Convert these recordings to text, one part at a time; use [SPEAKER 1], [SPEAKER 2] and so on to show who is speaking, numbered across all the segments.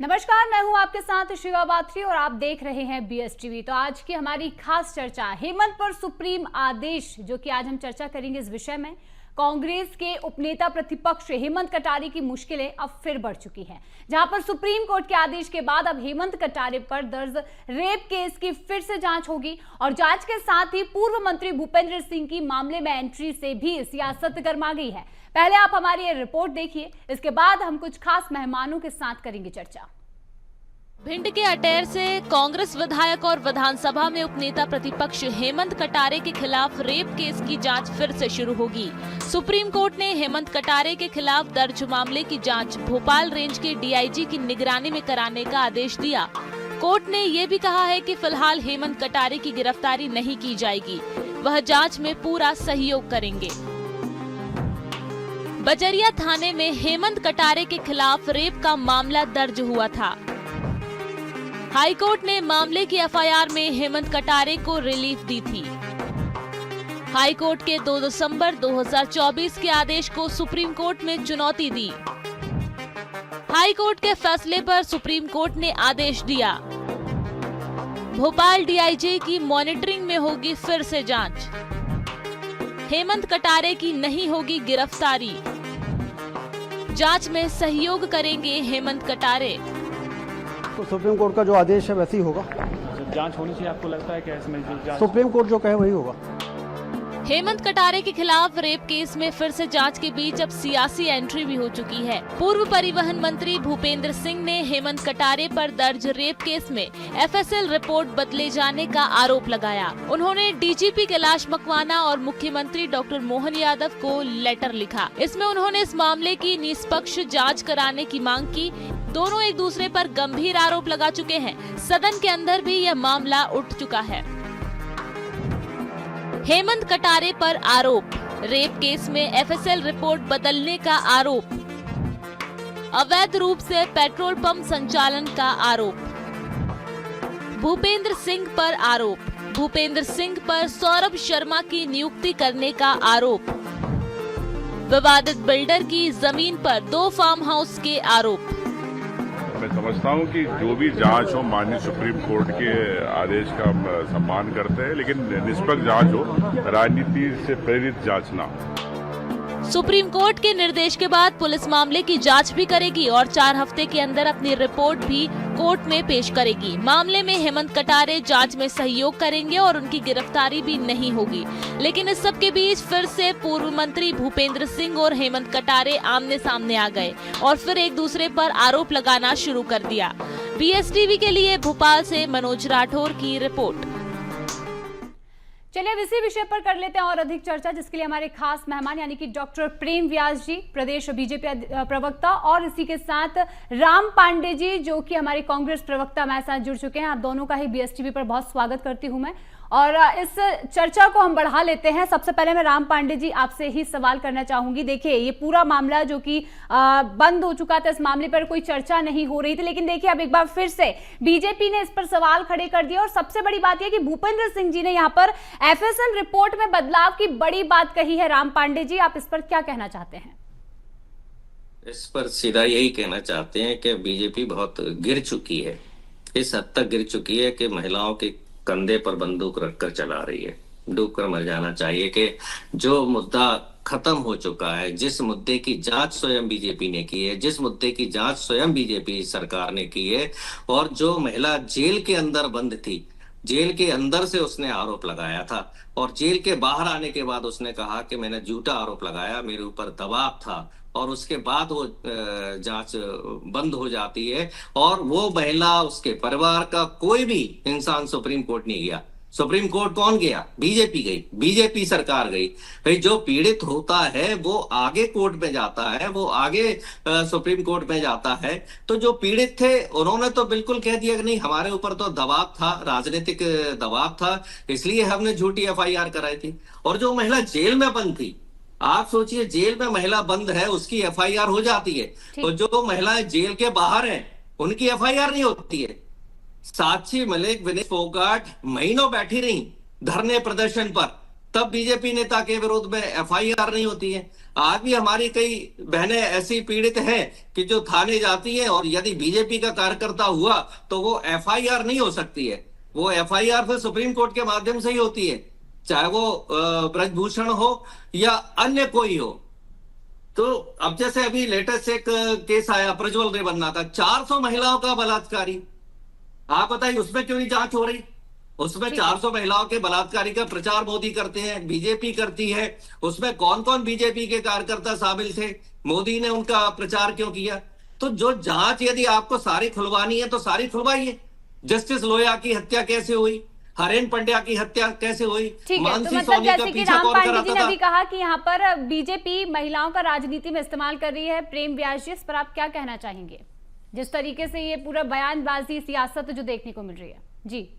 [SPEAKER 1] नमस्कार, मैं हूं आपके साथ शिवा बात्री और आप देख रहे हैं BSTV। तो आज की हमारी खास चर्चा हेमंत पर सुप्रीम आदेश, जो कि आज हम चर्चा करेंगे इस विषय में। कांग्रेस के उपनेता प्रतिपक्ष हेमंत कटारे की मुश्किलें अब फिर बढ़ चुकी हैं, जहां पर सुप्रीम कोर्ट के आदेश के बाद अब हेमंत कटारे पर दर्ज रेप केस की फिर से जांच होगी और जांच के साथ ही पूर्व मंत्री भूपेंद्र सिंह की मामले में एंट्री से भी सियासत गर्मा गई है। पहले आप हमारी ये रिपोर्ट देखिए, इसके बाद हम कुछ खास मेहमानों के साथ करेंगे चर्चा।
[SPEAKER 2] भिंड के अटेर से कांग्रेस विधायक और विधानसभा में उपनेता प्रतिपक्ष हेमंत कटारे के खिलाफ रेप केस की जांच फिर से शुरू होगी। सुप्रीम कोर्ट ने हेमंत कटारे के खिलाफ दर्ज मामले की जांच भोपाल रेंज के DIG की निगरानी में कराने का आदेश दिया। कोर्ट ने ये भी कहा है कि फिलहाल हेमंत कटारे की गिरफ्तारी नहीं की जाएगी, वह जांच में पूरा सहयोग करेंगे। बजरिया थाने में हेमंत कटारे के खिलाफ रेप का मामला दर्ज हुआ था। हाईकोर्ट ने मामले की FIR में हेमंत कटारे को रिलीफ दी थी। हाईकोर्ट के 2 दिसंबर 2024 के आदेश को सुप्रीम कोर्ट में चुनौती दी। हाईकोर्ट के फैसले पर सुप्रीम कोर्ट ने आदेश दिया। भोपाल DIG की मॉनिटरिंग में होगी फिर से जांच। हेमंत कटारे की नहीं होगी गिरफ्तारी, जांच में सहयोग करेंगे हेमंत कटारे।
[SPEAKER 3] तो सुप्रीम कोर्ट का जो आदेश है वैसे ही होगा।
[SPEAKER 4] जांच होनी चाहिए, आपको लगता है कि इसमें जांच
[SPEAKER 3] सुप्रीम कोर्ट जो कहे वही होगा।
[SPEAKER 2] हेमंत कटारे के खिलाफ रेप केस में फिर से जांच के बीच अब सियासी एंट्री भी हो चुकी है। पूर्व परिवहन मंत्री भूपेंद्र सिंह ने हेमंत कटारे पर दर्ज रेप केस में FSL रिपोर्ट बदले जाने का आरोप लगाया। उन्होंने DGP कैलाश मकवाना और मुख्यमंत्री डॉक्टर मोहन यादव को लेटर लिखा। इसमें उन्होंने इस मामले की निष्पक्ष जाँच कराने की मांग की। दोनों एक दूसरे पर गंभीर आरोप लगा चुके हैं। सदन के अंदर भी यह मामला उठ चुका है। हेमंत कटारे पर आरोप, रेप केस में FSL रिपोर्ट बदलने का आरोप, अवैध रूप से पेट्रोल पंप संचालन का आरोप, भूपेंद्र सिंह पर आरोप, भूपेंद्र सिंह पर सौरभ शर्मा की नियुक्ति करने का आरोप, विवादित बिल्डर की जमीन पर 2 फार्म हाउस के आरोप।
[SPEAKER 5] मैं समझता हूं कि जो भी जांच हो माननीय सुप्रीम कोर्ट के आदेश का हम सम्मान करते हैं, लेकिन निष्पक्ष जांच हो, राजनीति से प्रेरित जांच ना।
[SPEAKER 2] सुप्रीम कोर्ट के निर्देश के बाद पुलिस मामले की जांच भी करेगी और 4 हफ्ते के अंदर अपनी रिपोर्ट भी कोर्ट में पेश करेगी। मामले में हेमंत कटारे जांच में सहयोग करेंगे और उनकी गिरफ्तारी भी नहीं होगी। लेकिन इस सब के बीच फिर से पूर्व मंत्री भूपेंद्र सिंह और हेमंत कटारे आमने सामने आ गए और फिर एक दूसरे पर आरोप लगाना शुरू कर दिया। BSTV के लिए भोपाल से मनोज राठौर की रिपोर्ट।
[SPEAKER 1] चलिए अब इसी विषय पर कर लेते हैं और अधिक चर्चा, जिसके लिए हमारे खास मेहमान यानी कि डॉक्टर प्रेम व्यास जी, प्रदेश BJP प्रवक्ता, और इसी के साथ राम पांडे जी, जो कि हमारे कांग्रेस प्रवक्ता हमारे साथ जुड़ चुके हैं। आप दोनों का ही BSTV पर बहुत स्वागत करती हूं मैं, और इस चर्चा को हम बढ़ा लेते हैं। सबसे पहले मैं राम पांडे जी आपसे ही सवाल करना चाहूंगी। देखिए, ये पूरा मामला जो कि बंद हो चुका था, इस मामले पर कोई चर्चा नहीं हो रही थी, लेकिन देखिए अब एक बार फिर से BJP ने इस पर सवाल खड़े कर दिया। और सबसे बड़ी बात यह कि भूपेंद्र सिंह जी ने यहाँ पर FSL रिपोर्ट में बदलाव की बड़ी बात कही है। राम पांडे जी, आप इस पर क्या कहना चाहते हैं?
[SPEAKER 6] इस पर सीधा यही कहना चाहते हैं कि BJP बहुत गिर चुकी है, इस हद तक गिर चुकी है कि महिलाओं के कंधे पर बंदूक रखकर चला रही है। डूब कर मर जाना चाहिए कि जो मुद्दा खत्म हो चुका है, जिस मुद्दे की जांच स्वयं BJP ने की है, जिस मुद्दे की जांच स्वयं BJP सरकार ने की है, और जो महिला जेल के अंदर बंद थी, जेल के अंदर से उसने आरोप लगाया था और जेल के बाहर आने के बाद उसने कहा कि मैंने झूठा आरोप लगाया, मेरे ऊपर दबाव था, और उसके बाद वो जांच बंद हो जाती है और वो महिला, उसके परिवार का कोई भी इंसान सुप्रीम कोर्ट नहीं गया। सुप्रीम कोर्ट कौन गया? BJP गई, BJP सरकार गई। भाई, जो पीड़ित होता है वो आगे कोर्ट में जाता है, वो आगे सुप्रीम कोर्ट में जाता है। तो जो पीड़ित थे उन्होंने तो बिल्कुल कह दिया कि नहीं, हमारे ऊपर तो दबाव था, राजनीतिक दबाव था, इसलिए हमने झूठी FIR कराई थी। और जो महिला जेल में बंद थी, आप सोचिए, जेल में महिला बंद है, उसकी FIR हो जाती है, तो जो महिलाएं जेल के बाहर हैं उनकी FIR नहीं होती है। साक्षी मलिक, विनीत फोगाट महीनों बैठी रही धरने प्रदर्शन पर, तब बीजेपी नेता के विरोध में एफआईआर नहीं होती है। आज भी हमारी कई बहनें ऐसी पीड़ित हैं कि जो थाने जाती हैं और यदि बीजेपी का कार्यकर्ता हुआ तो वो एफआईआर नहीं हो सकती है, वो एफआईआर फिर सुप्रीम कोर्ट के माध्यम से ही होती है, चाहे वो ब्रजभूषण हो या अन्य कोई हो। तो अब जैसे अभी लेटेस्ट एक केस आया प्रज्वल रेवन्ना का, 400 महिलाओं का बलात्कारी, आप बताइए उसमें क्यों नहीं जांच हो रही? उसमें 400 महिलाओं के बलात्कारी का प्रचार मोदी करते हैं, बीजेपी करती है, उसमें कौन कौन बीजेपी के कार्यकर्ता शामिल थे, मोदी ने उनका प्रचार क्यों किया? तो जो जांच यदि आपको सारी खुलवानी है तो सारी खुलवाइए। जस्टिस लोया की हत्या कैसे हुई, हरेन पंड्या की हत्या कैसे हुई,
[SPEAKER 1] ठीक है, तो
[SPEAKER 6] मानसी
[SPEAKER 1] मतलब
[SPEAKER 6] सोनी का
[SPEAKER 1] जैसे कि
[SPEAKER 6] पीछा
[SPEAKER 1] राम
[SPEAKER 6] कौन
[SPEAKER 1] पांडे जी
[SPEAKER 6] कराता
[SPEAKER 1] ने
[SPEAKER 6] था?
[SPEAKER 1] अभी कहा कि यहाँ पर बीजेपी महिलाओं का राजनीति में इस्तेमाल कर रही है, प्रेम व्यास जी इस पर आप क्या कहना चाहेंगे, जिस तरीके से ये पूरा बयानबाजी सियासत जो देखने को मिल रही है? जी,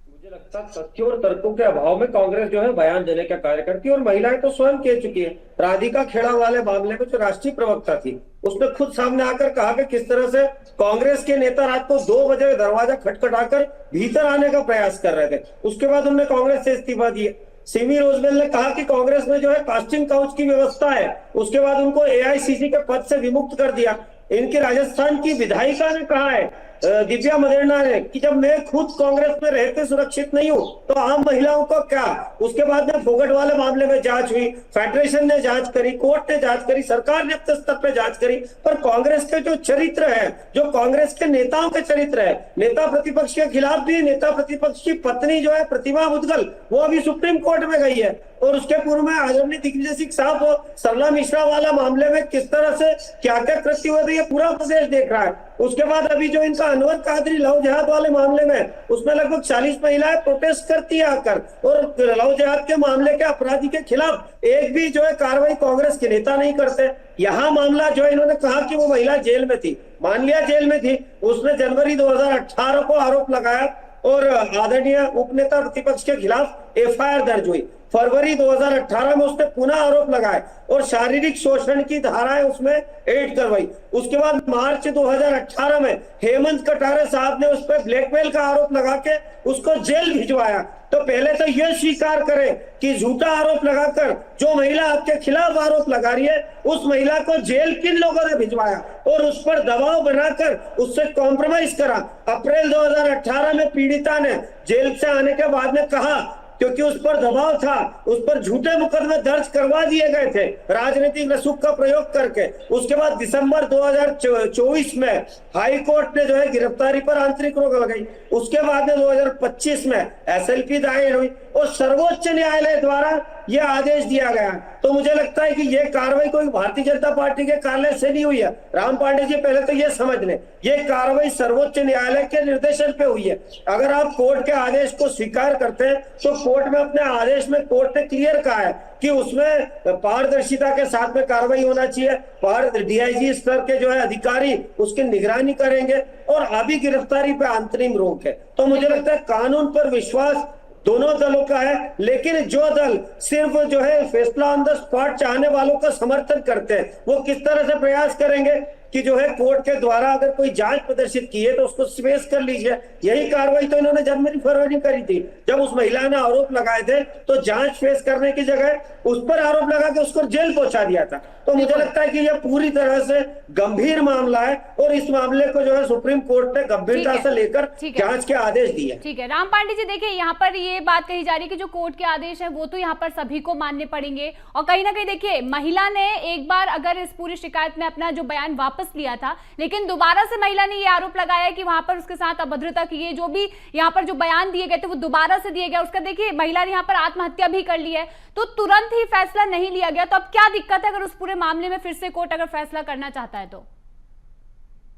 [SPEAKER 7] मुझे लगता है तथ्यों और तर्कों के अभाव में कांग्रेस जो है बयान देने का कार्य करती है, और महिलाएं तो स्वयं कह चुकी है। राधिका खेड़ा वाले मामले में जो राष्ट्रीय प्रवक्ता थी उसने खुद सामने आकर कहा कि किस तरह से कांग्रेस के नेता रात को 2 बजे दरवाजा खटखटाकर भीतर आने का प्रयास कर रहे थे। उसके बाद उन्होंने कांग्रेस से इस्तीफा दिया। सिमी रोजबेल ने कहा कि कांग्रेस में जो है कास्टिंग काउच की व्यवस्था है, उसके बाद उनको एआईसीसी के पद से विमुक्त कर दिया। इनकी राजस्थान की विधायिका ने कहा है, दिव्या मदेरणा ने, कि जब मैं खुद कांग्रेस में रहते सुरक्षित नहीं हूं तो आम महिलाओं को क्या। उसके बाद में फोगट वाले मामले में जांच हुई, फेडरेशन ने जांच करी, कोर्ट ने जांच करी, सरकार ने अपने स्तर पर जांच करी, पर कांग्रेस के जो चरित्र है, जो कांग्रेस के नेताओं के चरित्र है, नेता प्रतिपक्ष के खिलाफ भी नेता प्रतिपक्ष की पत्नी जो है प्रतिमा मुदगल, वो अभी सुप्रीम कोर्ट में गई है। और उसके पूर्व में आदरणीय दिग्विजय सिंह साहब सरला मिश्रा वाला मामले में किस तरह से क्या क्या कृत्य हुए थे ये पूरा प्रदेश देख रहा है। उसके बाद अभी जो इनका अनवर कादरी लव जिहाद वाले मामले में, उसमें लगभग 40 महिलाएं प्रोटेस्ट करती है आकर, और लव जिहाद के मामले के अपराधी के खिलाफ एक भी जो है कार्रवाई कांग्रेस के नेता नहीं करते। यहाँ मामला जो इन्होंने कहा कि वो महिला जेल में थी, मान लिया जेल में थी, उसने जनवरी 2018 को आरोप लगाया और आदरणीय उपनेता प्रतिपक्ष के खिलाफ एफआईआर दर्ज हुई। फरवरी 2018 में उसने पुनः आरोप लगाए और शारीरिक शोषण की धाराएं उसमें ऐड करवाई। उसके बाद मार्च 2018 में हेमंत कटारे साहब ने उस पर ब्लैकमेल का आरोप लगा के उसको जेल भिजवाया। तो पहले तो यह स्वीकार करें कि झूठा आरोप लगाकर जो महिला आपके खिलाफ आरोप लगा रही है उस महिला को जेल किन लोगों ने भिजवाया और उस पर दबाव बनाकर उससे कॉम्प्रोमाइज करा। अप्रैल 2018 में पीड़िता ने जेल से आने के बाद में कहा, क्योंकि उस पर दबाव था, उस पर झूठे मुकदमे दर्ज करवा दिए गए थे राजनीतिक रसूख का प्रयोग करके। उसके बाद दिसंबर 2024 में हाई कोर्ट ने जो है गिरफ्तारी पर आंतरिक रोक लगाई। उसके बाद में 2025 में एसएलपी दायर हुई और सर्वोच्च न्यायालय द्वारा यह आदेश दिया गया। तो मुझे लगता है कि यह कार्रवाई कोई भारतीय जनता पार्टी के कार्यालय से नहीं हुई है। राम पांडे जी पहले तो यह समझ लें, यह कार्रवाई सर्वोच्च न्यायालय के निर्देशन पे हुई है। अगर आप कोर्ट के आदेश को स्वीकार करते हैं तो कोर्ट में अपने आदेश में कोर्ट ने क्लियर कहा है कि उसमें पारदर्शिता के साथ में कार्रवाई होना चाहिए। डीआईजी स्तर के जो है अधिकारी उसकी निगरानी करेंगे और अभी गिरफ्तारी पे अंतरिम रोक है। तो मुझे लगता है कानून पर विश्वास दोनों दलों का है, लेकिन जो दल सिर्फ जो है फैसला ऑन द स्पॉट चाहने वालों का समर्थन करते हैं वो किस तरह से प्रयास करेंगे कि जो है कोर्ट के द्वारा अगर कोई जांच प्रदर्शित की है तो उसको स्पेस कर लीजिए। यही कार्रवाई तो इन्होंने जनवरी फरवरी करी थी, जब उस महिला ने आरोप लगाए थे तो जांच फेस करने की जगह उस पर आरोप लगा के उसको जेल पहुंचा दिया था। तो मुझे लगता है कि यह पूरी तरह से गंभीर मामला है और इस मामले को जो है सुप्रीम कोर्ट ने गंभीरता से लेकर जांच के आदेश दिए।
[SPEAKER 1] ठीक है राम पांडे जी, देखिए यहाँ पर ये बात कही जा रही है कि जो कोर्ट के आदेश है वो तो यहाँ पर सभी को मानने पड़ेंगे, और कहीं ना कहीं देखिए महिला ने एक बार अगर इस पूरी शिकायत में अपना जो बयान वापस लिया था, लेकिन दोबारा से महिला ने ये आरोप लगाया कि वहां पर उसके साथ अभद्रता की गई, जो भी यहाँ पर जो बयान दिए गए थे वो दोबारा से दिए गए। उसका देखिए महिला ने यहाँ पर आत्महत्या भी कर ली है, तो तुरंत ही फैसला नहीं लिया गया। तो अब क्या दिक्कत है अगर उस पूरे मामले में फिर से कोर्ट अगर फैसला करना चाहता है तो?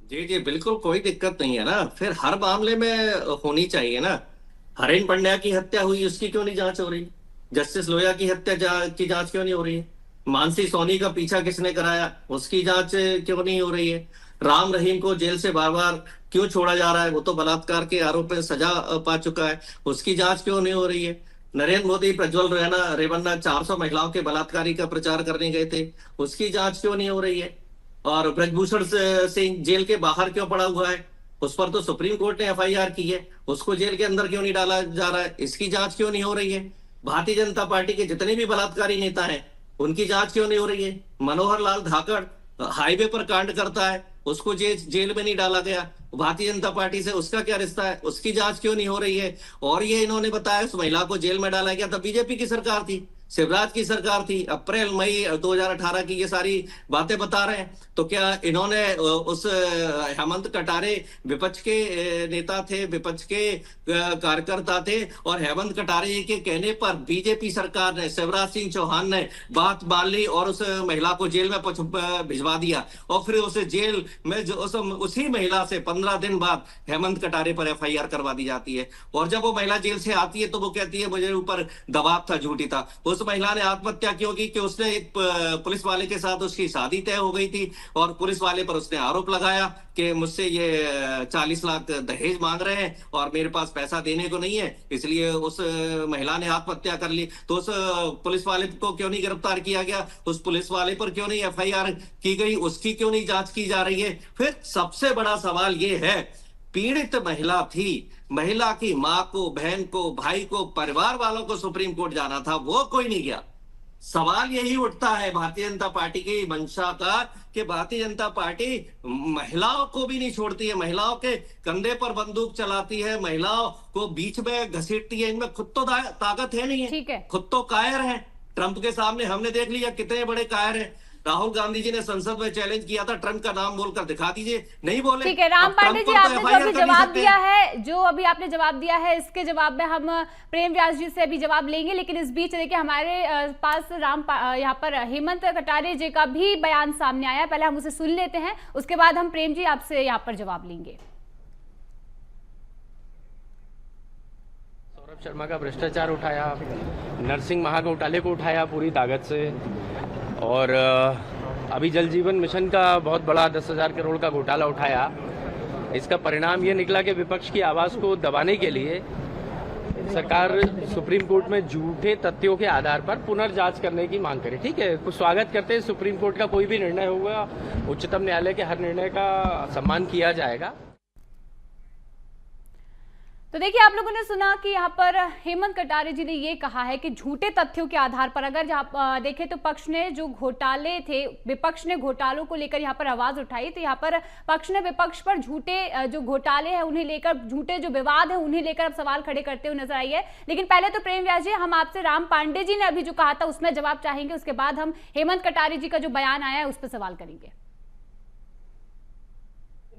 [SPEAKER 6] जी जी बिल्कुल कोई दिक्कत नहीं है ना, फिर हर मामले में होनी चाहिए ना। हरेन पंड्या की हत्या हुई, उसकी क्यों नहीं जांच हो रही? जस्टिस लोया की हत्या की जांच क्यों नहीं हो रही है? मानसी सोनी का पीछा किसने कराया, उसकी जांच क्यों नहीं हो रही है? राम रहीम को जेल से बार बार क्यों छोड़ा जा रहा है? वो तो बलात्कार के आरोप में सजा पा चुका है, उसकी जांच क्यों नहीं हो रही है? नरेंद्र मोदी प्रज्वल रेवन्ना 400 महिलाओं के बलात्कारी का प्रचार करने गए थे, उसकी जांच क्यों नहीं हो रही है? और ब्रजभूषण सिंह जेल के बाहर क्यों पड़ा हुआ है? उस पर तो सुप्रीम कोर्ट ने एफआईआर की है, उसको जेल के अंदर क्यों नहीं डाला जा रहा है? इसकी जांच क्यों नहीं हो रही है? भारतीय जनता पार्टी के जितने भी बलात्कारी नेता हैं उनकी जांच क्यों नहीं हो रही है? मनोहर लाल धाकड़ हाईवे पर कांड करता है, उसको जेल में नहीं डाला गया, भारतीय जनता पार्टी से उसका क्या रिश्ता है? उसकी जांच क्यों नहीं हो रही है? और ये इन्होंने बताया उस महिला को जेल में डाला गया, तब बीजेपी की सरकार थी, शिवराज की सरकार थी। अप्रैल मई 2018 की ये सारी बातें बता रहे हैं। तो क्या इन्होंने उस हेमंत कटारे विपक्ष के नेता थे, विपक्ष के कार्यकर्ता थे, और हेमंत कटारे जी के कहने पर बीजेपी सरकार ने, शिवराज सिंह चौहान ने बात मान ली और उस महिला को जेल में भिजवा दिया, और फिर उसे जेल में उसी महिला से 15 दिन बाद हेमंत कटारे पर FIR करवा दी जाती है। और जब वो महिला जेल से आती है तो वो कहती है मुझे ऊपर दबाव था, झूठी था। उस महिला ने आत्महत्या क्यों की? कि उसने एक पुलिस वाले के साथ उसकी शादी तय हो गई थी और पुलिस वाले पर उसने आरोप लगाया कि मुझसे ये 40 लाख दहेज मांग रहे हैं और मेरे पास पैसा देने को नहीं है, इसलिए उस महिला ने आत्महत्या कर ली। तो उस पुलिस वाले को क्यों नहीं गिरफ्तार किया गया? उस पुलिस वाले पर क्यों नहीं FIR की गई? उसकी क्यों नहीं जांच की जा रही है? फिर सबसे बड़ा सवाल ये है, पीड़ित महिला थी, महिला की मां को, बहन को, भाई को, परिवार वालों को सुप्रीम कोर्ट जाना था, वो कोई नहीं गया। सवाल यही उठता है भारतीय जनता पार्टी की मंशा का कि भारतीय जनता पार्टी महिलाओं को भी नहीं छोड़ती है, महिलाओं के कंधे पर बंदूक चलाती है, महिलाओं को बीच में घसीटती है। इनमें खुद तो ताकत है नहीं है, खुद तो कायर है। ट्रंप के सामने हमने देख लिया कितने बड़े कायर हैं। राहुल गांधी जी ने संसद में चैलेंज किया था, ट्रंप का नाम बोलकर दिखा दीजिए, नहीं बोले।
[SPEAKER 1] ठीक है राम पांडे जी, आपने जो अभी जवाब दिया है, जो अभी आपने जवाब दिया है, इसके जवाब में हम प्रेम व्यास जी से अभी जवाब लेंगे। लेकिन इस बीच देखिए हमारे पास यहाँ पर हेमंत कटारे जी का भी बयान सामने आया है, पहले हम उसे सुन लेते हैं, उसके बाद हम प्रेम जी आपसे यहाँ पर जवाब लेंगे।
[SPEAKER 8] सौरभ शर्मा का भ्रष्टाचार उठाया, नरसिंह महा घोटाले को उठाया पूरी ताकत से, और अभी जल जीवन मिशन का बहुत बड़ा 10,000 करोड़ का घोटाला उठाया। इसका परिणाम ये निकला कि विपक्ष की आवाज़ को दबाने के लिए सरकार सुप्रीम कोर्ट में झूठे तथ्यों के आधार पर पुनर्जांच करने की मांग करे। ठीक है, कुछ स्वागत करते हैं, सुप्रीम कोर्ट का कोई भी निर्णय होगा, उच्चतम न्यायालय के हर निर्णय का सम्मान किया जाएगा।
[SPEAKER 1] तो देखिए आप लोगों ने सुना कि यहाँ पर हेमंत कटारे जी ने ये कहा है कि झूठे तथ्यों के आधार पर, अगर जहाँ देखें तो पक्ष ने जो घोटाले थे, विपक्ष ने घोटालों को लेकर यहाँ पर आवाज उठाई, तो यहाँ पर पक्ष ने विपक्ष पर झूठे जो घोटाले हैं उन्हें लेकर, झूठे जो विवाद है उन्हें लेकर अब सवाल खड़े करते हुए नजर आई है। लेकिन पहले तो प्रेम व्यास जी, हम आपसे राम पांडे जी ने अभी जो कहा था उसमें जवाब चाहेंगे, उसके बाद हम हेमंत कटारे जी का जो बयान आया है उस पर सवाल करेंगे।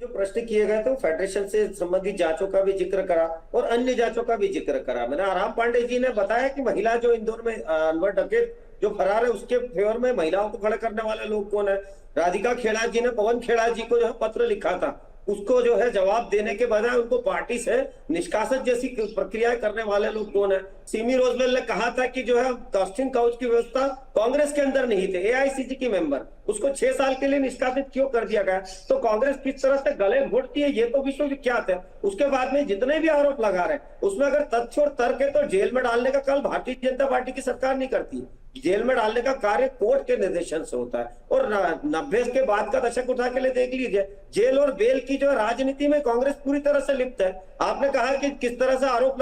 [SPEAKER 7] जो प्रश्न किए गए थे फेडरेशन से संबंधित जांचों का भी जिक्र करा और अन्य जांचों का भी जिक्र करा। मैंने राम पांडे जी ने बताया कि महिला जो इंदौर में अनवर डकैत जो फरार है उसके फेवर में महिलाओं को खड़ा करने वाले लोग कौन है? राधिका खेड़ा जी ने पवन खेड़ा जी को जो है पत्र लिखा था, उसको जो है जवाब देने के बजाय उनको पार्टी से निष्कासन जैसी प्रक्रियाएं करने वाले लोग कौन है? सिमी रोजबेल ने कहा था कि जो है कास्टिंग काउच की व्यवस्था कांग्रेस के अंदर नहीं थे, AICC की मेंबर, उसको 6 साल के लिए निष्कासित क्यों कर दिया गया? तो कांग्रेस किस तरह से गले घोटती है ये तो विश्वविख्यात है। उसके बाद में जितने भी आरोप लगा रहे हैं उसमें अगर तथ्य और तर्क है तो जेल में डालने का कल भारतीय जनता पार्टी की सरकार नहीं करती, जेल में डालने का कार्य कोर्ट के निर्देशन से होता है। और 90 के बाद का दशक उठा के लिए देख लीजिए, जेल और बेल की जो राजनीति में कांग्रेस पूरी तरह से लिप्त है। आपने कहा कि किस तरह से आरोप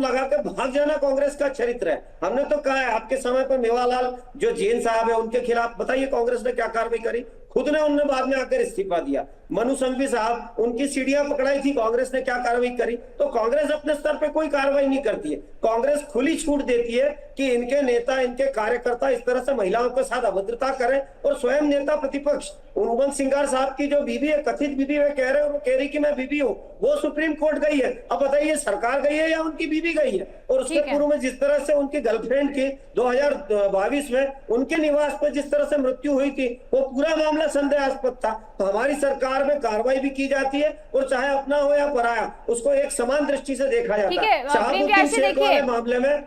[SPEAKER 7] लगा के भाग जाना कांग्रेस का चरित्र है। हमने तो कहा है आपके समय पर मेवालाल जो जैन साहब है उनके खिलाफ बताइए कांग्रेस ने क्या कार्रवाई करी? खुद ने उन्होंने बाद में आकर इस्तीफा दिया। मनु संघवी साहब, उनकी सीढ़ियां पकड़ाई थी, कांग्रेस ने क्या कार्रवाई करी? तो कांग्रेस अपने स्तर पे कोई कार्रवाई नहीं करती है। कांग्रेस खुली छूट देती है कि इनके नेता, इनके कार्यकर्ता इस तरह से महिलाओं के साथ अभद्रता करें। और स्वयं नेता प्रतिपक्ष उमंग सिंगार साहब की जो बीवी है, कथित बीवी वे कह रहे हैं, वो कह रही कि मैं बीवी हूँ, वो सुप्रीम कोर्ट गई है। अब बताइए सरकार गई है या उनकी बीवी गई है? और उसके पूर्व में जिस तरह से उनकी गर्लफ्रेंड की 2022 में उनके निवास पर जिस तरह से मृत्यु हुई थी, वो पूरा मामला संदेहास्पद था। तो हमारी सरकार में कार्रवाई भी की जाती है और चाहे अपना हो या पराया, उसको एक समान दृष्टि से देखा जाता है। शहाबुद्दीन शेख वाले मामले में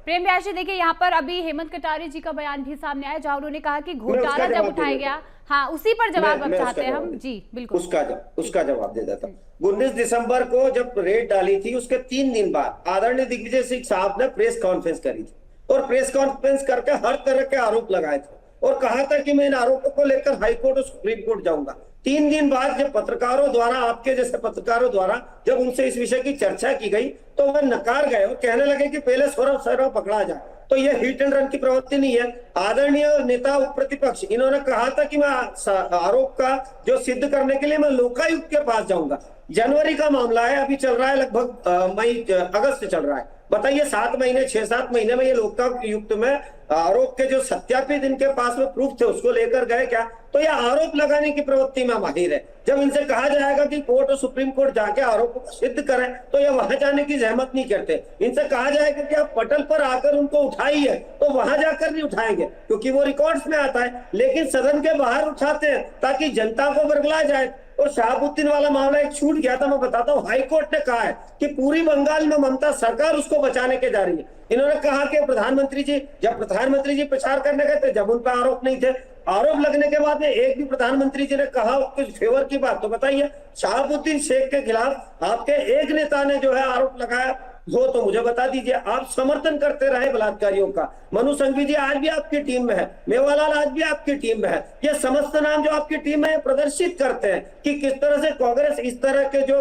[SPEAKER 1] प्रेम व्यास जी देखिए यहाँ पर अभी हेमंत कटारे जी का बयान भी सामने आया जहां उन्होंने कहा कि घोटाला जब उठाया गया, हाँ उसी पर जवाब अब चाहते हैं हम। जी बिल्कुल,
[SPEAKER 7] उसका जवाब दे देता। 19 दिसंबर को जब रेड डाली थी उसके 3 दिन बाद आदरणीय दिग्विजय सिंह साहब ने प्रेस कॉन्फ्रेंस करी थी और प्रेस कॉन्फ्रेंस करके हर तरह के आरोप लगाए थे। और कहा था कि मैं इन आरोपों को लेकर हाईकोर्ट और सुप्रीम कोर्ट जाऊंगा। 3 दिन बाद जब पत्रकारों द्वारा, आपके जैसे पत्रकारों द्वारा जब उनसे इस विषय की चर्चा की गई तो वह नकार गए और कहने लगे कि पहले सौरभ शर्मा पकड़ा जाए। तो यह हिट एंड रन की प्रवृत्ति नहीं है। आदरणीय नेता उप प्रतिपक्ष, इन्होंने कहा था कि मैं आरोप का जो सिद्ध करने के लिए मैं लोकायुक्त के पास जाऊंगा। जनवरी का मामला है, अभी चल रहा है लगभग अगस्त चल रहा है। बताइए 7 महीने 6-7 महीने में ये लोकायुक्त में आरोप के जो सत्यापित इनके पास में प्रूफ थे उसको लेकर गए क्या? तो ये आरोप लगाने की प्रवृत्ति में माहिर है। जब इनसे कहा जाएगा कि कोर्ट और सुप्रीम कोर्ट जाके आरोपों को सिद्ध करें तो ये वहां जाने की जहमत नहीं करते। इनसे कहा जाएगा कि आप पटल पर आकर उनको उठाइए तो वहां जाकर नहीं उठाएंगे क्योंकि वो रिकॉर्ड्स में आता है, लेकिन सदन के बाहर उठाते हैं ताकि जनता को बरगला जाए। और शहाबुद्दीन वाला मामला एक छूट गया था, मैं बताता हूँ। हाईकोर्ट ने कहा है कि पूरी बंगाल में ममता सरकार उसको बचाने के जा रही है। इन्होंने कहा कि प्रधानमंत्री जी प्रचार करने गए थे, जब उन पर आरोप नहीं थे, आरोप लगने के बाद में एक भी प्रधानमंत्री जी ने कहा कुछ फेवर की बात तो बताइए। शहाबुद्दीन शेख के खिलाफ आपके एक नेता ने जो है आरोप लगाया हो तो मुझे बता दीजिए। आप समर्थन करते रहे बलात्कारियों का। मनु संघवी जी आज भी आपकी टीम में है, मेवालाल आज भी आपकी टीम में है। ये समस्त नाम जो आपकी टीम में प्रदर्शित करते हैं कि किस तरह से कांग्रेस इस तरह के जो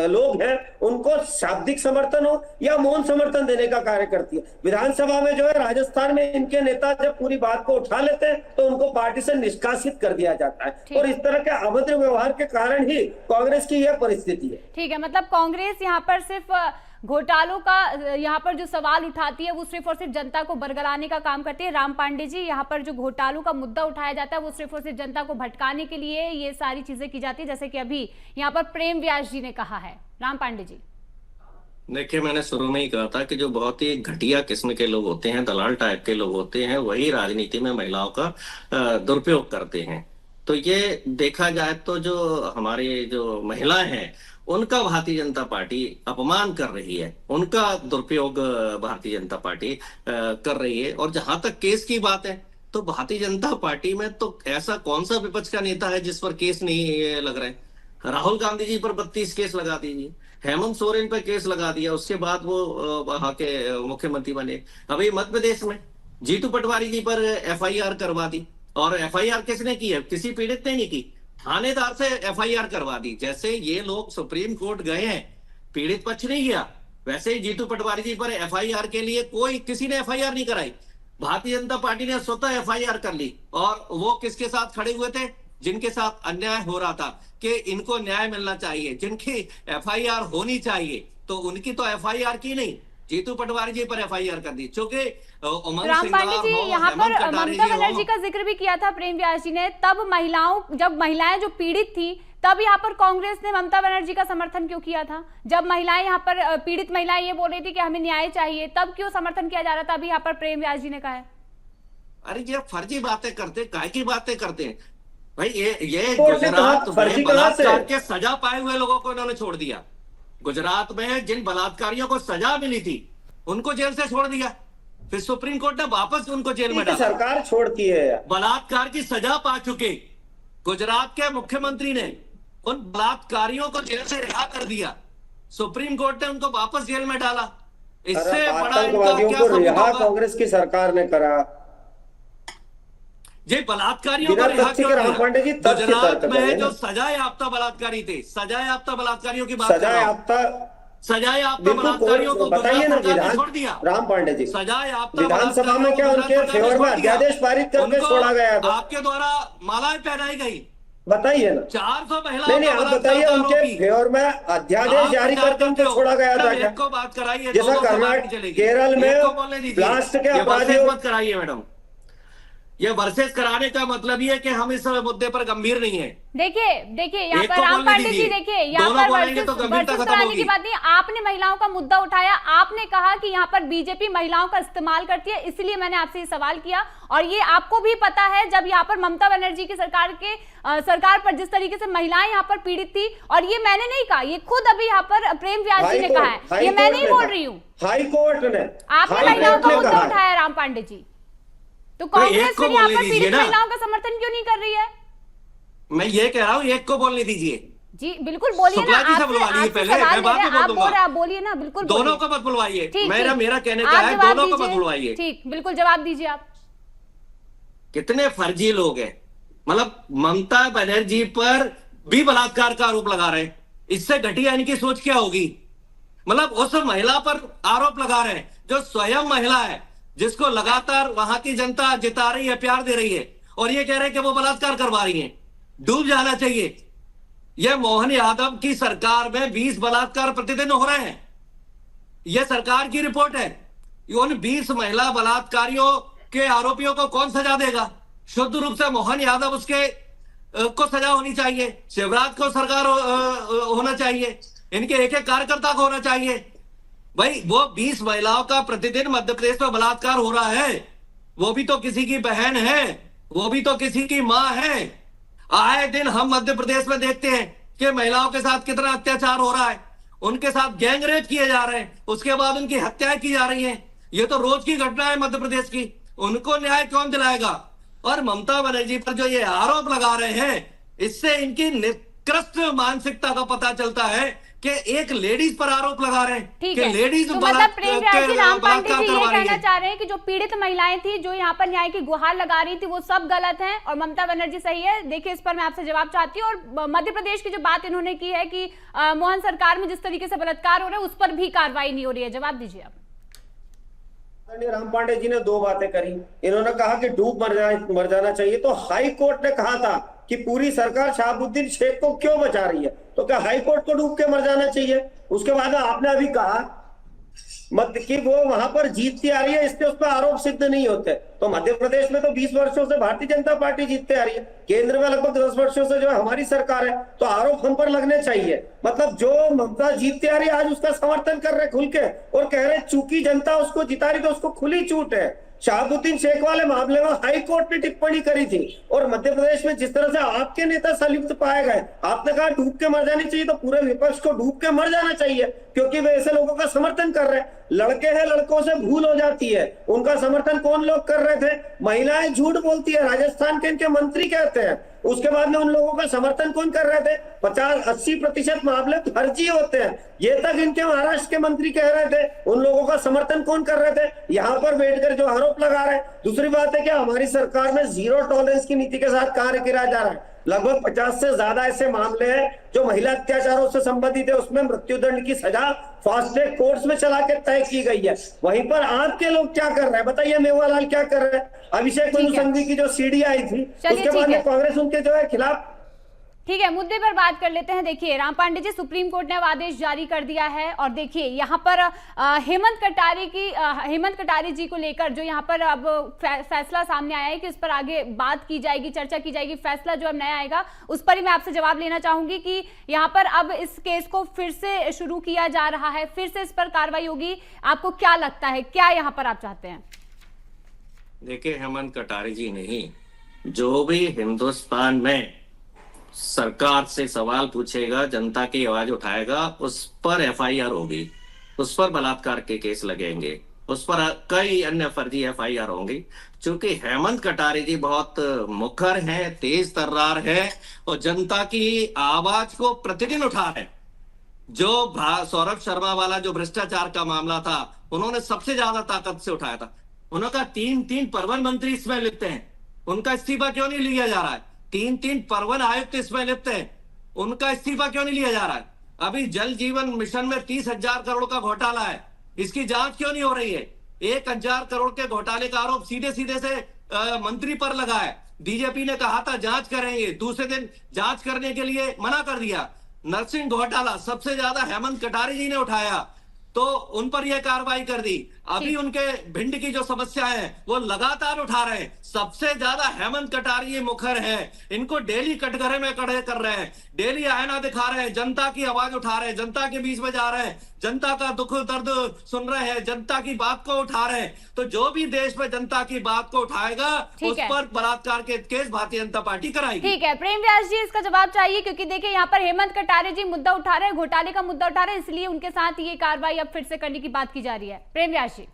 [SPEAKER 7] लोग हैं उनको शाब्दिक समर्थन हो या मौन समर्थन देने का कार्य करती है। विधानसभा में जो है राजस्थान में इनके नेता जब पूरी बात को उठा लेते हैं तो उनको पार्टी से निष्कासित कर दिया जाता है और इस तरह के अभद्र व्यवहार के कारण ही कांग्रेस की यह परिस्थिति है।
[SPEAKER 1] ठीक है, मतलब कांग्रेस यहाँ पर सिर्फ घोटालों का यहाँ पर जो सवाल उठाती है वो सिर्फ और सिर्फ जनता को बरगलाने का काम करती है। राम पांडे जी, यहाँ पर जो घोटालों का मुद्दा उठाया जाता है वो सिर्फ और सिर्फ जनता को भटकाने के लिए ये सारी चीजें की जाती है, जैसे कि अभी यहाँ पर प्रेम व्यास जी ने कहा है। राम पांडे जी,
[SPEAKER 6] देखिए, मैंने शुरू में ही कहा था कि जो बहुत ही घटिया किस्म के लोग होते हैं, दलाल टाइप के लोग होते हैं, वही राजनीति में महिलाओं का दुरुपयोग करते हैं। तो ये देखा जाए तो जो हमारे जो महिलाएं हैं उनका भारतीय जनता पार्टी अपमान कर रही है, उनका दुरुपयोग भारतीय जनता पार्टी कर रही है। और जहां तक केस की बात है तो भारतीय जनता पार्टी में तो ऐसा कौन सा विपक्ष का नेता है जिस पर केस नहीं लग रहे हैं। राहुल गांधी जी पर 32 केस लगा दीजिए, हेमंत सोरेन पर केस लगा दिया, उसके बाद वो वहां के मुख्यमंत्री बने। अभी मध्य प्रदेश में जीतू पटवारी जी पर FIR करवा दी, और FIR किसने की है? किसी पीड़ित ने नहीं की, थानेदार से FIR करवा दी। जैसे ये लोग सुप्रीम कोर्ट गए हैं, पीड़ित पक्ष नहीं गया, वैसे ही जीतू पटवारी जी पर FIR के लिए किसी ने FIR नहीं कराई। भारतीय जनता पार्टी ने स्वतः FIR कर ली, और वो किसके साथ खड़े हुए थे? जिनके साथ अन्याय हो रहा था कि इनको न्याय मिलना चाहिए, जिनकी FIR होनी चाहिए, तो उनकी तो FIR की नहीं, जीतू पटवारी जी पर FIR कर दी। चूंकि
[SPEAKER 1] राम पांडे जी, यहाँ पर ममता बनर्जी का जिक्र भी किया था प्रेम व्यास जी ने, तब जब महिलाएं जो पीड़ित थी तब यहाँ पर कांग्रेस ने ममता बनर्जी का समर्थन क्यों किया था? जब महिलाएं यहाँ पर पीड़ित महिलाएं ये बोल रही थी कि हमें न्याय चाहिए, तब क्यों समर्थन किया जा रहा था? अभी यहाँ पर प्रेम व्यास जी ने कहा है।
[SPEAKER 6] अरे ये फर्जी बातें करते, काय की बातें करते हैं भाई। ये गुजरात में बलात्कार के सजा पाए हुए लोगों को इन्होंने छोड़ दिया। गुजरात में जिन बलात्कारियों को सजा मिली थी उनको जेल से छोड़ दिया, फिर सुप्रीम कोर्ट ने वापस उनको जेल में डाला।
[SPEAKER 7] सरकार छोड़ती है।
[SPEAKER 6] बलात्कार की सजा पा चुके गुजरात के मुख्यमंत्री ने उन बलात्कारियों को जेल से रिहा कर दिया, सुप्रीम कोर्ट ने उनको वापस जेल में डाला। इससे बड़ा इनका क्या सबूत होगा?
[SPEAKER 7] कांग्रेस की सरकार ने करा।
[SPEAKER 6] ये बलात्कारियों को रिहा क्यों किया? गुजरात में जो सजा याफ्ता बलात्कारी थे, सजा याफ्ता बलात्कारियों की बात कर रहा हूं। सजा याफ्ता बलात्कारियों को
[SPEAKER 7] बताइए ना,
[SPEAKER 6] छोड़ दिया।
[SPEAKER 7] राम पांडे जी,
[SPEAKER 6] सजा याफ्ता
[SPEAKER 7] विधानसभा में क्या उनके फेवर में अध्यादेश पारित करके छोड़ा गया था?
[SPEAKER 6] आपके द्वारा मालाएं पहनाई गई,
[SPEAKER 7] बताइए ना।
[SPEAKER 6] 400 महिलाओं
[SPEAKER 7] नहीं, आप बताइए उनके फेवर में अध्यादेश जारी करके उनको छोड़ा गया था क्या?
[SPEAKER 6] को बात कराइए,
[SPEAKER 7] जैसा कर्नाटक केरल में ब्लास्ट के अपराधियों
[SPEAKER 6] मत कराइए मैडम। ये वर्सेस कराने का मतलब ये है कि हम इस मुद्दे पर गंभीर नहीं है।
[SPEAKER 1] देखिए यहाँ पर राम पांडे जी, देखिए यहाँ पर वर्सेस कराने की बात नहीं, आपने महिलाओं का मुद्दा उठाया, आपने कहा कि यहाँ पर बीजेपी महिलाओं का इस्तेमाल करती है, इसलिए मैंने आपसे ये सवाल किया। और ये आपको भी पता है, जब यहाँ पर ममता बनर्जी की सरकार पर जिस तरीके से महिलाएं यहाँ पर पीड़ित थी, और ये मैंने नहीं कहा, ये खुद अभी यहाँ पर प्रेम व्यास जी ने कहा है, ये मैं नहीं बोल रही हूँ,
[SPEAKER 7] हाई कोर्ट ने।
[SPEAKER 1] आपने महिलाओं का मुद्दा उठाया राम पांडे जी, तो कांग्रेस फिर यहाँ पर पीड़ित महिलाओं का समर्थन क्यों नहीं कर रही है?
[SPEAKER 6] मैं ये कह रहा हूँ, एक को बोलने दीजिए।
[SPEAKER 1] जी बिल्कुल बोलिए ना, आप बोलिए ना, बिल्कुल
[SPEAKER 6] दोनों को मत बुलवाइए। मेरा कहने का है, दोनों को मत बुलवाइए।
[SPEAKER 1] ठीक, बिल्कुल जवाब दीजिए आप।
[SPEAKER 6] कितने फर्जी लोग हैं। मतलब ममता बनर्जी पर भी बलात्कार का आरोप लगा रहे हैं। इससे घटिया इनकी सोच क्या होगी। मतलब उस महिला पर आरोप लगा रहे हैं जो स्वयं महिला है, जिसको लगातार वहां की जनता जिता रही है, प्यार दे रही है, और ये कह रहे हैं कि वो बलात्कार करवा रही है। डूब जाना चाहिए। यह मोहन यादव की सरकार में 20 बलात्कार प्रतिदिन हो रहे हैं। यह सरकार की रिपोर्ट है। उन 20 महिला बलात्कारियों के आरोपियों को कौन सजा देगा? शुद्ध रूप से मोहन यादव उसके को सजा होनी चाहिए, शिवराज को सरकार होना चाहिए, इनके एक एक कार्यकर्ता को होना चाहिए। भाई वो 20 महिलाओं का प्रतिदिन मध्य प्रदेश में बलात्कार हो रहा है। वो भी तो किसी की बहन है, वो भी तो किसी की मां है। आए दिन हम मध्य प्रदेश में देखते हैं कि महिलाओं के साथ कितना अत्याचार हो रहा है, उनके साथ गैंग रेप किए जा रहे हैं, उसके बाद उनकी हत्याएं की जा रही हैं। ये तो रोज की घटना है मध्य प्रदेश की। उनको न्याय कौन दिलाएगा? और ममता बनर्जी पर जो ये आरोप लगा रहे हैं, इससे इनकी निकृष्ट मानसिकता का पता चलता है कि एक लेडीज पर आरोप लगा रहे हैं
[SPEAKER 1] ठीक
[SPEAKER 6] कि
[SPEAKER 1] है।
[SPEAKER 6] लेडीज
[SPEAKER 1] तो मतलब प्रेम व्यास जी, राम पांडे जी ये कहना
[SPEAKER 6] है।
[SPEAKER 1] चाह रहे हैं कि जो पीड़ित महिलाएं थी, जो यहाँ पर न्याय की गुहार लगा रही थी, वो सब गलत हैं और ममता बनर्जी सही है। देखिए, इस पर मैं आपसे जवाब चाहती हूँ। और मध्य प्रदेश की जो बात इन्होंने की है कि मोहन सरकार में जिस तरीके से बलात्कार हो रहा है, उस पर भी कार्रवाई नहीं हो रही है, जवाब दीजिए आप।
[SPEAKER 7] राम पांडे जी ने दो बातें करी। इन्होंने कहा कि डूब मर जाना चाहिए, तो हाई कोर्ट ने कहा था कि पूरी सरकार शहाबुद्दीन शेख को क्यों बचा रही है, तो क्या हाई कोर्ट को डूब के मर जाना चाहिए? उसके बाद आपने अभी कहा मत कि वो वहां पर जीतती आ रही है, इससे उस पर आरोप सिद्ध नहीं होते। तो मध्य प्रदेश में तो 20 वर्षों से भारतीय जनता पार्टी जीतते आ रही है, केंद्र में लगभग 10 वर्षों से जो है हमारी सरकार है, तो आरोप हम पर लगने चाहिए। मतलब जो ममता जीतती आ रही है, आज उसका समर्थन कर रहे खुल के और कह रहे चूंकि जनता उसको जिता रही तो उसको खुली छूट है। शहाबुद्दीन शेख वाले मामले में हाई कोर्ट ने टिप्पणी करी थी, और मध्य प्रदेश में जिस तरह से आपके नेता संलिप्त पाए गए, आपने कहा डूब के मर जानी चाहिए, तो पूरे विपक्ष को डूब के मर जाना चाहिए, क्योंकि वे ऐसे लोगों का समर्थन कर रहे हैं। लड़के हैं, लड़कों से भूल हो जाती है, उनका समर्थन कौन लोग कर रहे थे? महिलाएं झूठ बोलती है, राजस्थान के इनके मंत्री कहते हैं। उसके बाद में उन लोगों का समर्थन कौन कर रहे थे? 50-80% मामले फर्जी होते हैं, ये तक इनके महाराष्ट्र के मंत्री कह रहे थे। उन लोगों का समर्थन कौन कर रहे थे? यहाँ पर बैठकर जो आरोप लगा रहे हैं। दूसरी बात है कि हमारी सरकार में जीरो टॉलरेंस की नीति के साथ कार्य किया जा रहा है। लगभग 50 से ज्यादा ऐसे मामले हैं जो महिला अत्याचारों से संबंधित है, उसमें मृत्युदंड की सजा फास्ट ट्रैक कोर्ट्स में चला के तय की गई है। वहीं पर आपके लोग क्या कर रहे हैं बताइए? मेवालाल क्या कर रहे हैं? अभिषेक मनु सिंघवी की जो सीडी आई थी, उसके बाद में कांग्रेस उनके जो है खिलाफ।
[SPEAKER 1] ठीक है, मुद्दे पर बात कर लेते हैं। देखिए राम पांडे जी, सुप्रीम कोर्ट ने अब आदेश जारी कर दिया है और देखिए यहाँ पर हेमंत कटारे जी को लेकर जो यहाँ पर अब फैसला सामने आया है कि इस पर आगे बात की जाएगी, चर्चा की जाएगी। फैसला जो अब नया आएगा उस पर ही मैं आपसे जवाब लेना चाहूंगी कि यहाँ पर अब इस केस को फिर से शुरू किया जा रहा है, फिर से इस पर कार्रवाई होगी। आपको क्या लगता है, क्या यहाँ पर आप चाहते हैं?
[SPEAKER 6] देखिए, हेमंत कटारे जी नहीं, जो भी हिंदुस्तान में सरकार से सवाल पूछेगा, जनता की आवाज उठाएगा, उस पर एफआईआर होगी, उस पर बलात्कार के केस लगेंगे, उस पर कई अन्य फर्जी एफआईआर होंगी। क्योंकि हेमंत कटारे जी बहुत मुखर हैं, तेज तर्रार हैं और जनता की आवाज को प्रतिदिन उठा रहे हैं। जो सौरभ शर्मा वाला जो भ्रष्टाचार का मामला था, उन्होंने सबसे ज्यादा ताकत से उठाया था। उनका 3 परिवहन मंत्री इसमें लिखते हैं, उनका इस्तीफा क्यों नहीं लिया जा रहा है? 3 परिवहन आयुक्त इसमें लिप्त हैं, उनका इस्तीफा क्यों नहीं लिया जा रहा है? अभी जल जीवन मिशन में 30,000 करोड़ का घोटाला है, इसकी जांच क्यों नहीं हो रही है? 1,000 करोड़ के घोटाले का आरोप सीधे सीधे से मंत्री पर लगा है। बीजेपी ने कहा था जांच करेंगे, दूसरे दिन जांच करने के लिए मना कर दिया। नरसिंह घोटाला सबसे ज्यादा हेमंत कटारे जी ने उठाया, तो उन पर यह कार्रवाई कर दी। अभी उनके भिंड की जो समस्या है वो लगातार उठा रहे हैं। सबसे ज्यादा हेमंत कटारे ये मुखर है, इनको डेली कटघरे में खड़े कर रहे हैं, डेली आईना दिखा रहे हैं, जनता की आवाज उठा रहे हैं, जनता के बीच में जा रहे हैं, जनता का दुख दर्द सुन रहे हैं, जनता की बात को उठा रहे हैं। तो जो भी देश में जनता की बात को उठाएगा उस पर बलात्कार के केस भारतीय जनता पार्टी कराएगी।
[SPEAKER 1] ठीक है, प्रेम व्यास जी इसका जवाब चाहिए, क्योंकि देखिए यहाँ पर हेमंत कटारे जी मुद्दा उठा रहे हैं, घोटाले का मुद्दा उठा रहे हैं, इसलिए उनके साथ ये कार्रवाई अब फिर से करने की बात की जा रही है। प्रेम व्यास जी,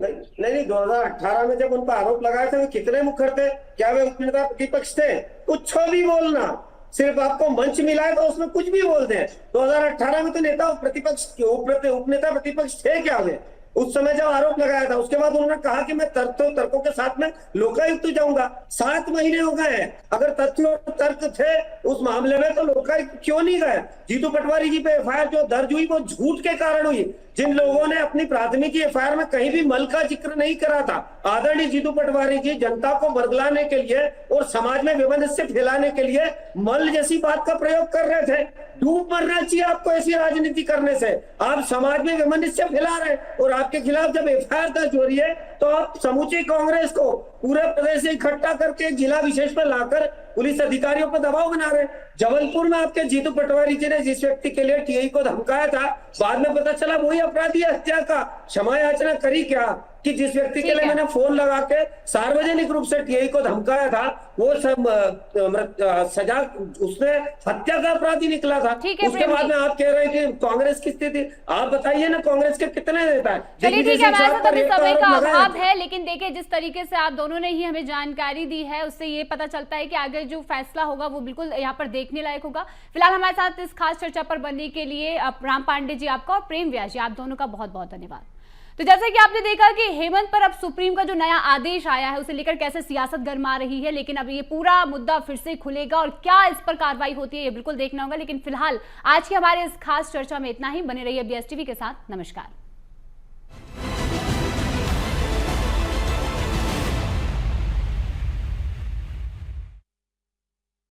[SPEAKER 7] नहीं 2018 में जब उन पर आरोप लगाए थे, वे कितने मुखर थे? क्या वे उपनेता प्रतिपक्ष थे? कुछ भी बोलना, सिर्फ आपको मंच मिला है तो उसमें कुछ भी बोलते हैं। 2018 में तो नेता प्रतिपक्ष उपनेता प्रतिपक्ष थे क्या वे? उस समय जब आरोप लगाया था, उसके बाद उन्होंने कहा कि मैं तर्कों के साथ में लोकायुक्त जाऊंगा। 7 महीने हो गए हैं, अगर तथ्य और तर्क थे उस मामले में तो लोकायुक्त क्यों नहीं गए? जीतू पटवारी जी पे एफआईआर जो दर्ज हुई वो झूठ के कारण हुई। जिन लोगों ने अपनी प्राथमिकी एफआईआर में कहीं भी मल का जिक्र नहीं करा था, आदरणीय जीतू पटवारी जी जनता को बरगलाने के लिए और समाज में विवंदस्य फैलाने के लिए मल जैसी बात का प्रयोग कर रहे थे। डूब मरना चाहिए आपको ऐसी राजनीति करने से। आप समाज में विवंदस्य फैला रहे हैं और आपके खिलाफ जब एफआईआर दर्ज हो रही है तो आप समूची कांग्रेस को पूरे प्रदेश से इकट्ठा करके एक जिला विशेष में लाकर पुलिस अधिकारियों पर दबाव बना रहे हैं। जबलपुर में आपके जीतू पटवारी जी ने जिस व्यक्ति के लिए टीआई को धमकाया था, बाद में पता चला वही अपराधी है, हत्या का। क्षमा याचना करी क्या कि जिस व्यक्ति के लिए मैंने फोन लगा के सार्वजनिक रूप से टीआई को धमकाया था वो सब सजा, उसने हत्या का अपराधी निकला था। उसके बाद में आप कह रहे हैं कि कांग्रेस की स्थिति, आप बताइए ना कांग्रेस के कितने नेता है?
[SPEAKER 1] चलिए ठीक है, वैसे तो समय का अभाव है, लेकिन देखिए जिस तरीके से आप दोनों ने ही हमें जानकारी दी है उससे ये पता चलता है कि आगे जो फैसला होगा वो बिल्कुल यहाँ पर देखने लायक होगा। फिलहाल हमारे साथ इस खास चर्चा पर बनने के लिए राम पांडे जी आपका और प्रेम व्यास जी आप दोनों का बहुत बहुत धन्यवाद। तो जैसे कि आपने देखा कि हेमंत पर अब सुप्रीम का जो नया आदेश आया है उसे लेकर कैसे सियासत गर्मा रही है, लेकिन अब ये पूरा मुद्दा फिर से खुलेगा और क्या इस पर कार्रवाई होती है ये बिल्कुल देखना होगा। लेकिन फिलहाल आज की हमारे इस खास चर्चा में इतना ही। बने रहिए BSTV के साथ। नमस्कार।